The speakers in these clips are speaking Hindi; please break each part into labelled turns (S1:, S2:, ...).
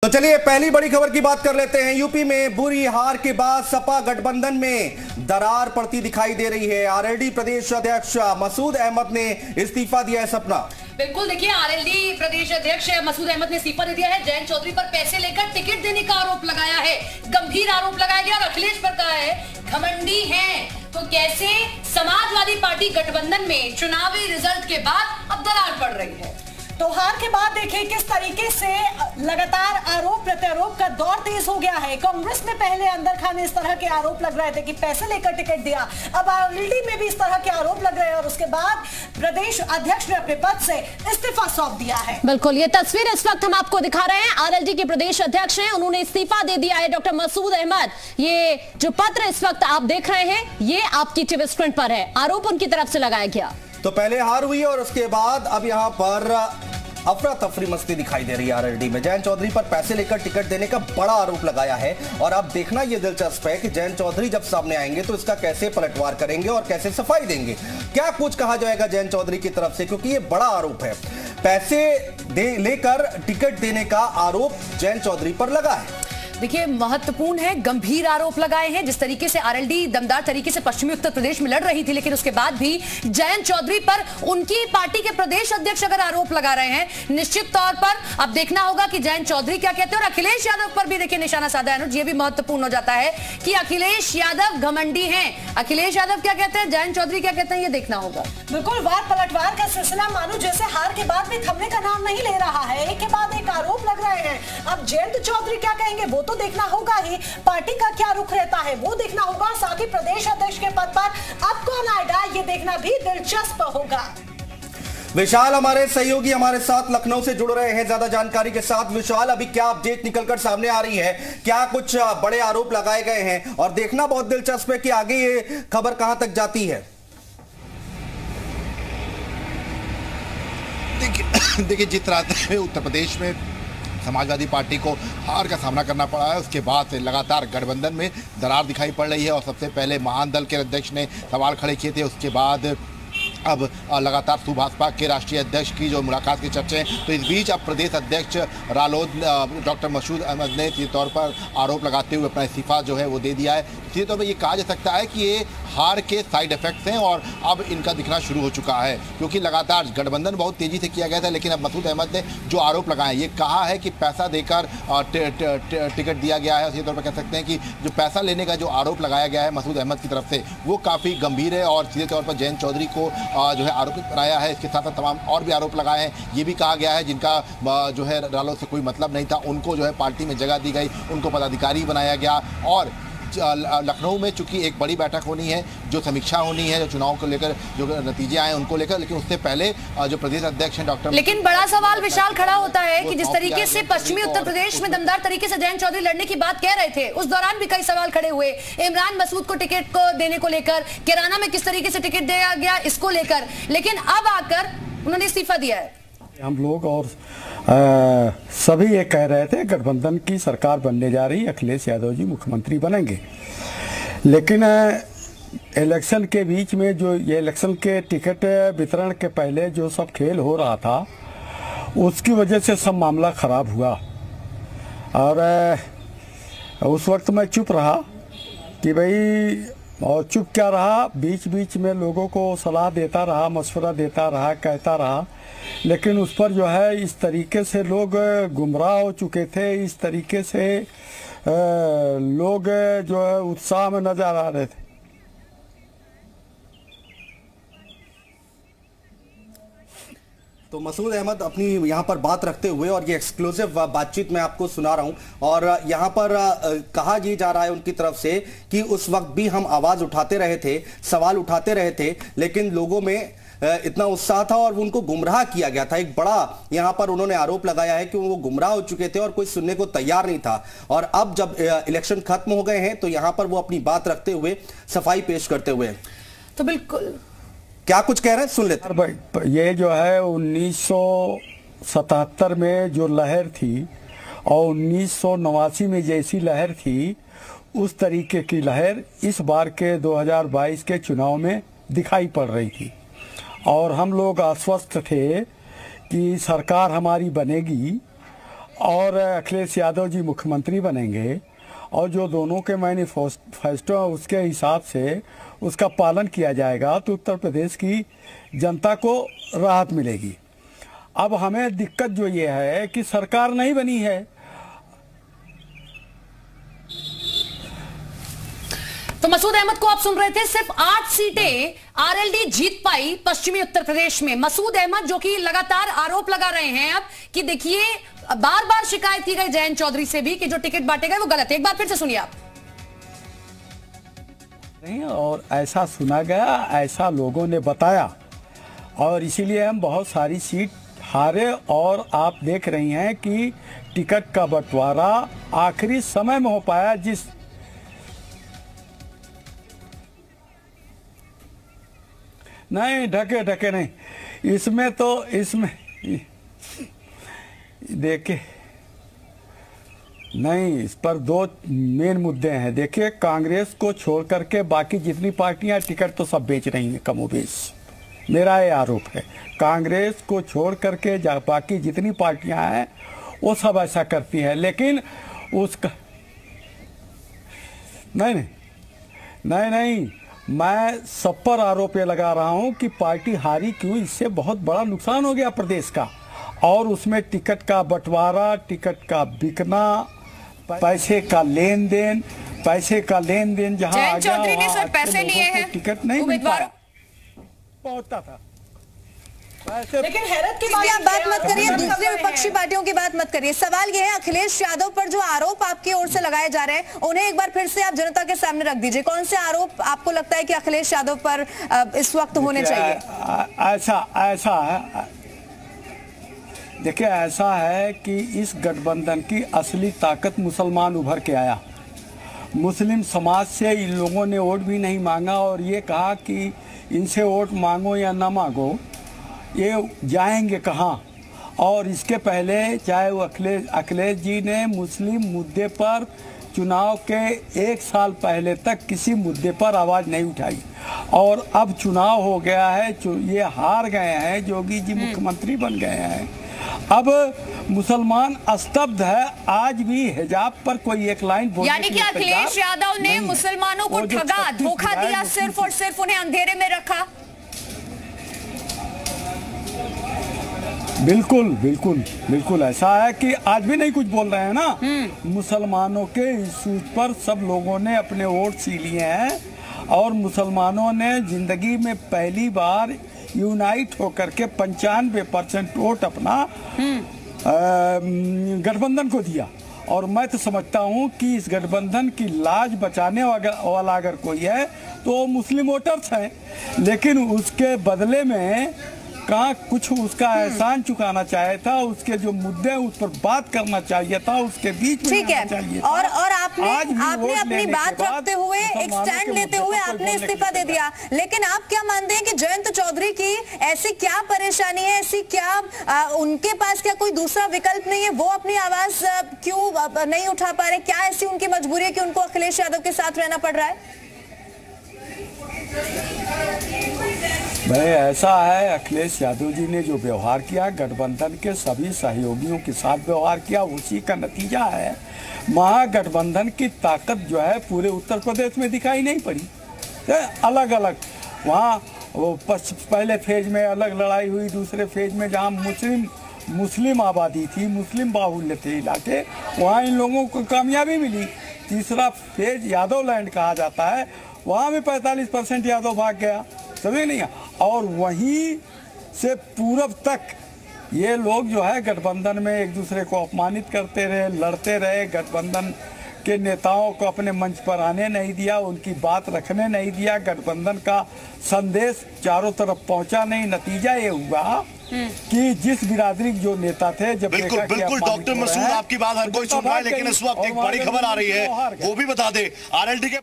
S1: तो चलिए पहली बड़ी खबर की बात कर लेते हैं। यूपी में बुरी हार के बाद सपा गठबंधन में दरार पड़ती दिखाई दे रही है। आरएलडी प्रदेश अध्यक्ष मसूद अहमद ने इस्तीफा दिया है। सपना
S2: बिल्कुल, देखिए आरएलडी प्रदेश अध्यक्ष मसूद अहमद ने इस्तीफा दे दिया है। जयंत चौधरी पर पैसे लेकर टिकट देने का आरोप लगाया है, गंभीर आरोप लगाया गया। और अखिलेश पर कहा है घमंडी हैं। तो कैसे समाजवादी पार्टी गठबंधन में चुनावी रिजल्ट के बाद अब दरार पड़ रही है।
S3: तो हार के बाद देखिए किस तरीके से लगातार आरोप प्रत्यारोप का दौर तेज हो गया है। कांग्रेस में पहले अंदर खान इस तरह के आरोप लग रहे थे कि पैसे लेकर टिकट दिया, अब आरएलडी में भी इस तरह के आरोप लग रहे हैं। और उसके बाद प्रदेश अध्यक्ष ने अपने पद से इस्तीफा सौंप दिया है।
S4: बिल्कुल, ये तस्वीर इस वक्त हम आपको दिखा रहे हैं। आरएलडी के प्रदेश अध्यक्ष हैं, उन्होंने इस्तीफा दे दिया है। डॉक्टर मसूद अहमद, ये जो पत्र इस वक्त आप देख रहे हैं, ये आपकी टीवी स्क्रीन पर है। आरोप उनकी तरफ से लगाया गया।
S1: तो पहले हार हुई और उसके बाद अब यहां पर अफरा तफरी मस्ती दिखाई दे रही है। आरएलडी में जयंत चौधरी पर पैसे लेकर टिकट देने का बड़ा आरोप लगाया है। और अब देखना यह दिलचस्प है कि जयंत चौधरी जब सामने आएंगे तो इसका कैसे पलटवार करेंगे और कैसे सफाई देंगे। क्या कुछ कहा जाएगा जयंत चौधरी की तरफ से, क्योंकि यह बड़ा आरोप है। पैसे लेकर टिकट देने का आरोप जयंत चौधरी पर लगा है।
S2: देखिए महत्वपूर्ण है, गंभीर आरोप लगाए हैं। जिस तरीके से आरएलडी दमदार तरीके से पश्चिमी उत्तर प्रदेश में लड़ रही थी, लेकिन उसके बाद भी जयंत चौधरी पर उनकी पार्टी के प्रदेश अध्यक्ष अगर आरोप लगा रहे हैं, निश्चित तौर पर अब देखना होगा कि जयंत चौधरी क्या कहते हैं। और अखिलेश यादव पर भी देखिए निशाना साधा है। ये भी महत्वपूर्ण हो जाता है कि अखिलेश यादव घमंडी हैं। अखिलेश यादव क्या कहते हैं, जयंत चौधरी क्या कहते हैं, ये देखना होगा।
S3: बिल्कुल, वार पलटवार का सिलसिला मानो जैसे हार के बाद भी थमने का नाम नहीं ले रहा है। एक के बाद एक आरोप लग रहे हैं। अब जयंत चौधरी क्या कहेंगे वो तो देखना होगा ही, पार्टी का क्या रुख रहता है वो देखना होगा। साथ ही प्रदेश अध्यक्ष के पद पर अब कौन आएगा ये देखना भी दिलचस्प होगा।
S1: विशाल हमारे सहयोगी हमारे साथ लखनऊ से जुड़ रहे हैं ज्यादा जानकारी के साथ। विशाल, अभी क्या अपडेट निकलकर सामने आ रही है, क्या कुछ बड़े आरोप लगाए गए हैं और देखना बहुत दिलचस्प है कि आगे ये खबर कहां तक जाती है।
S5: देखिए जिस तरह से उत्तर प्रदेश में समाजवादी पार्टी को हार का सामना करना पड़ा है, उसके बाद से लगातार गठबंधन में दरार दिखाई पड़ रही है। और सबसे पहले महान दल के अध्यक्ष ने सवाल खड़े किए थे, उसके बाद अब लगातार सुभाषपा के राष्ट्रीय अध्यक्ष की जो मुलाकात की चर्चा है। तो इस बीच अब प्रदेश अध्यक्ष रालोद डॉक्टर मसूद अहमद ने सीधे तौर पर आरोप लगाते हुए अपना इस्तीफा जो है वो दे दिया है। सीधे तौर पर ये कहा जा सकता है कि ये हार के साइड इफेक्ट्स हैं और अब इनका दिखना शुरू हो चुका है, क्योंकि लगातार गठबंधन बहुत तेजी से किया गया था। लेकिन अब मसूद अहमद ने जो आरोप लगाए, ये कहा है कि पैसा देकर टिकट दिया गया है। सीधे तौर पर कह सकते हैं कि जो पैसा लेने का जो आरोप लगाया गया है मसूद अहमद की तरफ से, वो काफ़ी गंभीर है। और सीधे तौर पर जयंत चौधरी को जो है आरोपित बनाया है। इसके साथ साथ तमाम और भी आरोप लगाए हैं। ये भी कहा गया है जिनका जो है रालोद से कोई मतलब नहीं था, उनको जो है पार्टी में जगह दी गई, उनको पदाधिकारी बनाया गया। और लखनऊ में चूंकि एक बड़ी बैठक होनी है, जो समीक्षा होनी है, जो चुनाव को लेकर जो नतीजे आए उनको लेकर, लेकिन उससे पहले जो प्रदेश अध्यक्ष हैं डॉक्टर,
S2: लेकिन बड़ा सवाल विशाल खड़ा होता है कि जिस तरीके से पश्चिमी उत्तर प्रदेश में दमदार तरीके से जयंत चौधरी लड़ने की बात कह रहे थे, उस दौरान भी कई सवाल खड़े हुए। इमरान मसूद को टिकट को देने को लेकर, किराना में किस तरीके से टिकट दिया गया इसको लेकर, लेकिन अब आकर उन्होंने इस्तीफा दिया है।
S6: हम लोग और सभी ये कह रहे थे गठबंधन की सरकार बनने जा रही, अखिलेश यादव जी मुख्यमंत्री बनेंगे। लेकिन इलेक्शन के बीच में जो ये इलेक्शन के टिकट वितरण के पहले जो सब खेल हो रहा था, उसकी वजह से सब मामला खराब हुआ। और उस वक्त मैं चुप रहा कि भाई, और चुप क्या रहा, बीच बीच में लोगों को सलाह देता रहा, मशवरा देता रहा, कहता रहा। लेकिन उस पर जो है इस तरीके से लोग गुमराह हो चुके थे, इस तरीके से लोग जो है उत्साह में नजर आ रहे थे।
S1: तो मसूद अहमद अपनी यहाँ पर बात रखते हुए, और ये एक्सक्लूसिव बातचीत मैं आपको सुना रहा हूँ, और यहाँ पर कहा ये जा रहा है उनकी तरफ से कि उस वक्त भी हम आवाज उठाते रहे थे, सवाल उठाते रहे थे, लेकिन लोगों में इतना उत्साह था और उनको गुमराह किया गया था। एक बड़ा यहाँ पर उन्होंने आरोप लगाया है कि वो गुमराह हो चुके थे और कोई सुनने को तैयार नहीं था। और अब जब इलेक्शन खत्म हो गए हैं तो यहाँ पर वो अपनी बात रखते हुए, सफाई पेश करते हुए,
S2: तो बिल्कुल
S1: क्या कुछ कह रहे हैं सुन लेते।
S6: ये जो है 1977 में जो लहर थी और 1989 में जैसी लहर थी, उस तरीके की लहर इस बार के 2022 के चुनाव में दिखाई पड़ रही थी। और हम लोग आश्वस्त थे कि सरकार हमारी बनेगी और अखिलेश यादव जी मुख्यमंत्री बनेंगे और जो दोनों के मैनिफेस्टो उसके हिसाब से उसका पालन किया जाएगा तो उत्तर प्रदेश की जनता को राहत मिलेगी। अब हमें दिक्कत जो ये है कि सरकार नहीं बनी है।
S2: तो मसूद अहमद को आप सुन रहे थे, सिर्फ 8 सीटें आरएलडी जीत पाई पश्चिमी उत्तर प्रदेश में। मसूद अहमद जो कि लगातार आरोप लगा रहे हैं अब कि देखिए बार बार शिकायत की गई जयंत चौधरी से भी कि जो टिकट बांटे गए वो गलत है। एक बार फिर से सुनिए आप।
S6: नहीं, और ऐसा सुना गया, ऐसा लोगों ने बताया और इसीलिए हम बहुत सारी सीट हारे। और आप देख रही हैं कि टिकट का बंटवारा आखिरी समय में हो पाया। जिस नहीं ढके नहीं, इसमें देखिए नहीं, इस पर 2 मेन मुद्दे हैं। देखिए कांग्रेस को छोड़ करके बाकी जितनी पार्टियां टिकट तो सब बेच रही हैं कमोबेश, मेरा ये आरोप है। कांग्रेस को छोड़ करके बाकी जितनी पार्टियां हैं वो सब ऐसा करती हैं। लेकिन उसका नहीं, मैं सब पर आरोप ये लगा रहा हूं कि पार्टी हारी क्यों, इससे बहुत बड़ा नुकसान हो गया प्रदेश का। और उसमें टिकट का बंटवारा, टिकट का बिकना, पैसे का लेन देन जहां
S2: जयंत चौधरी ने सर पैसे लिए हैं,
S6: टिकट नहीं मिल पाया, पहुंचता था।
S3: लेकिन हैरत की
S7: आप बात मत करिए, दूसरी विपक्षी पार्टियों की बात मत करिए। सवाल यह है अखिलेश यादव पर जो आरोप आपकी ओर से लगाए जा रहे हैं उन्हें एक बार फिर से आप जनता के सामने रख दीजिए। कौन से आरोप आपको लगता है कि अखिलेश यादव पर इस वक्त होने चाहिए?
S6: ऐसा है, देखिए ऐसा है कि इस गठबंधन की असली ताकत मुसलमान उभर के आया। मुस्लिम समाज से इन लोगों ने वोट भी नहीं मांगा और ये कहा कि इनसे वोट मांगो या ना मांगो, ये जाएंगे कहाँ। और इसके पहले चाहे वो अखिलेश जी ने मुस्लिम मुद्दे पर चुनाव के 1 साल पहले तक किसी मुद्दे पर आवाज़ नहीं उठाई और अब चुनाव हो गया है, ये हार गए हैं, जोगी जी मुख्यमंत्री बन गए हैं। अब मुसलमान स्तब्ध है, आज भी हिजाब पर कोई एक लाइन बोलने
S2: यानी कि अखिलेश यादव ने मुसलमानों को ठगा, धोखा दिया, सिर्फ और सिर्फ उन्हें अंधेरे में रखा।
S6: बिल्कुल ऐसा है कि आज भी नहीं कुछ बोल रहे हैं ना। मुसलमानों के इशूज पर सब लोगों ने अपने वोट सी लिए हैं और मुसलमानों ने जिंदगी में पहली बार यूनाइट होकर के 95% वोट अपना गठबंधन को दिया। और मैं तो समझता हूं कि इस गठबंधन की लाज बचाने वाला अगर कोई है तो मुस्लिम वोटर्स हैं, लेकिन उसके बदले में कहाँ कुछ उसका एहसान चुकाना चाहिए था, उसके जो मुद्दे उस पर बात करना चाहिए था, उसके बीच में
S7: ठीक है। और आपने अपनी बात रखते हुए, एक स्टैंड लेते हुए आपने इस्तीफा दे दिया। लेकिन आप क्या मानते हैं कि जयंत चौधरी की ऐसी क्या परेशानी है, ऐसी क्या उनके पास क्या कोई दूसरा विकल्प नहीं है? वो अपनी आवाज क्यों नहीं उठा पा रहे? क्या ऐसी उनकी मजबूरी है कि उनको अखिलेश यादव के साथ रहना पड़ रहा है?
S6: भाई ऐसा है, अखिलेश यादव जी ने जो व्यवहार किया, गठबंधन के सभी सहयोगियों के साथ व्यवहार किया, उसी का नतीजा है। महागठबंधन की ताकत जो है पूरे उत्तर प्रदेश में दिखाई नहीं पड़ी। अलग अलग वहाँ वो पहले फेज में अलग लड़ाई हुई, दूसरे फेज में जहाँ मुस्लिम आबादी थी, मुस्लिम बाहुल्य थे इलाके, वहाँ इन लोगों को कामयाबी मिली। तीसरा फेज यादव लैंड कहा जाता है, वहाँ में 45% यादव भाग गया, समझ नहीं। और वहीं से पूरब तक ये लोग जो है गठबंधन में एक दूसरे को अपमानित करते रहे, लड़ते रहे, गठबंधन के नेताओं को अपने मंच पर आने नहीं दिया, उनकी बात रखने नहीं दिया, गठबंधन का संदेश चारों तरफ पहुंचा नहीं। नतीजा ये हुआ कि जिस बिरादरी जो नेता थे, जब
S8: बिल्कुल डॉक्टर मसूद आपकी बात हर कोई सुन रहा है, लेकिन इस वक्त एक बड़ी खबर आ रही है, वो भी बता दे। आरएलडी के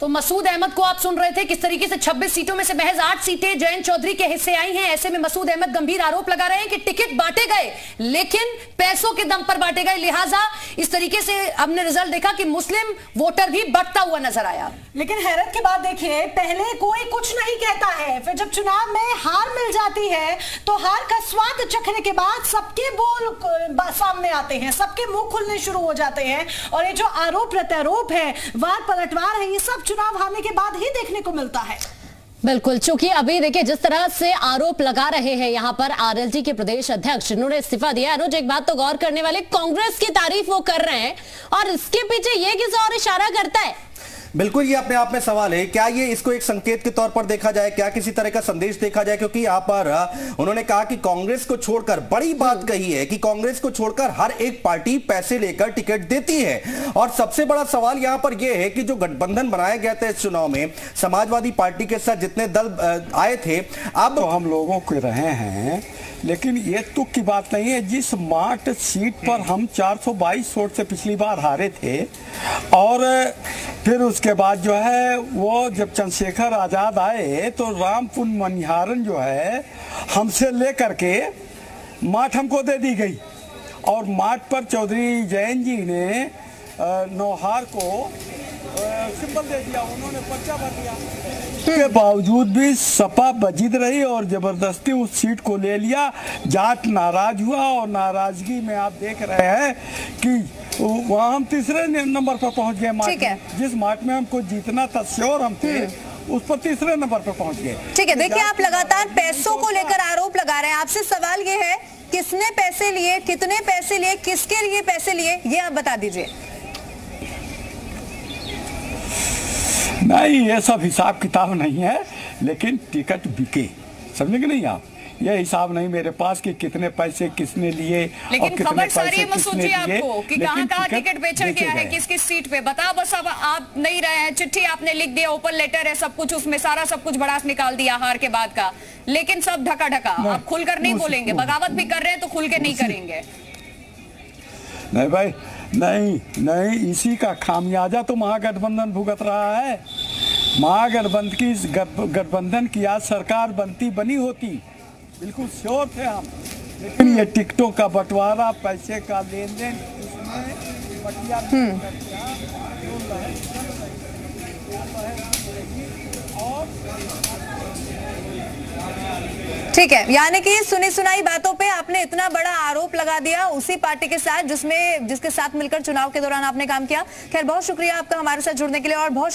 S2: तो मसूद अहमद को आप सुन रहे थे किस तरीके से 26 सीटों में से महज 8 सीटें जयंत चौधरी के हिस्से आई हैं। ऐसे में मसूद अहमद गंभीर आरोप लगा रहे हैं कि टिकट बांटे गए लेकिन पैसों के दम पर बांटे गए, लिहाजा इस तरीके से हमने रिजल्ट देखा कि मुस्लिम वोटर भी बढ़ता हुआ नजर आया।
S3: लेकिन हैरत की बात देखिए, पहले कोई कुछ नहीं कहता है, फिर जब चुनाव में हार मिल जाती है तो हार का स्वाद चखने के बाद सबके बोल सामने आते हैं, सबके मुंह खुलने शुरू हो जाते हैं और ये जो आरोप प्रत्यारोप है, वार पलटवार है, ये सब चुनाव हारने के बाद ही देखने को मिलता है।
S4: बिल्कुल, चूंकि अभी देखिए जिस तरह से आरोप लगा रहे हैं यहाँ पर आरएलडी के प्रदेश अध्यक्ष, इन्होंने इस्तीफा दिया। अनुज, एक बात तो गौर करने वाले, कांग्रेस की तारीफ वो कर रहे हैं और इसके पीछे ये किस और इशारा करता है?
S1: बिल्कुल, ये अपने आप में सवाल है। क्या ये इसको एक संकेत के तौर पर देखा जाए, क्या किसी तरह का संदेश देखा जाए? क्योंकि यहाँ पर उन्होंने कहा कि कांग्रेस को छोड़कर, बड़ी बात कही है कि कांग्रेस को छोड़कर हर एक पार्टी पैसे लेकर टिकट देती है। और सबसे बड़ा सवाल यहाँ पर यह है कि जो गठबंधन बनाया गया था इस चुनाव में, समाजवादी पार्टी के साथ जितने दल आए थे, अब
S6: तो हम लोगों के रहे हैं, लेकिन ये तुक की बात नहीं है। जिस मार्ट सीट पर हम 422 वोट से पिछली बार हारे थे और फिर उसके बाद जो है वो जब चंद्रशेखर आजाद आए तो रामपुर मनिहारन जो है हमसे लेकर के मार्ट हमको दे दी गई और मार्ट पर चौधरी जयंत जी ने नौहार को सिंबल दे दिया, उन्होंने पर्चा भर दिया। के बावजूद भी सपा बजिद रही और जबरदस्ती उस सीट को ले लिया। जाट नाराज हुआ और नाराजगी में आप देख रहे हैं कि वहाँ हम तीसरे नंबर पर पहुंच गए। मार्ट में, जिस मार्ट में हमको जीतना था, श्योर हम थे, उस पर तीसरे नंबर पर पहुंच गए।
S7: ठीक है, देखिए आप लगातार पैसों को लेकर आरोप लगा रहे हैं। आपसे सवाल ये है, किसने पैसे लिए, कितने पैसे लिए, किसके लिए पैसे लिए, ये आप बता दीजिए।
S6: नहीं, ये सब हिसाब किताब नहीं है, लेकिन टिकट बिके, समझेंगे नहीं आप? ये हिसाब नहीं मेरे पास कि कितने पैसे किसने लिए,
S2: लेकिन खबर सारी है मसूद जी आपको कि कहां टिकट बेचा गया है, किस किस सीट पे, बताओ बस। अब आप नहीं रहे हैं, चिट्ठी आपने लिख दिया, ओपन लेटर है, सब कुछ उसमें, सारा सब कुछ भड़ास निकाल दिया हार के बाद का, लेकिन सब ढका ढका। आप खुलकर नहीं बोलेंगे, बगावत भी कर रहे हैं तो खुल के नहीं करेंगे।
S6: नहीं भाई, नहीं, इसी का खामियाजा तो महागठबंधन भुगत रहा है। महागठबंधन की आज सरकार बनी होती, बिल्कुल श्योर थे हम, लेकिन ये टिकटों का बंटवारा, पैसे का लेन देन,
S7: ठीक है, यानी कि सुनी सुनाई बातों पे आपने इतना बड़ा आरोप लगा दिया उसी पार्टी के साथ जिसके साथ मिलकर चुनाव के दौरान आपने काम किया। खैर, बहुत शुक्रिया आपका हमारे साथ जुड़ने के लिए और बहुत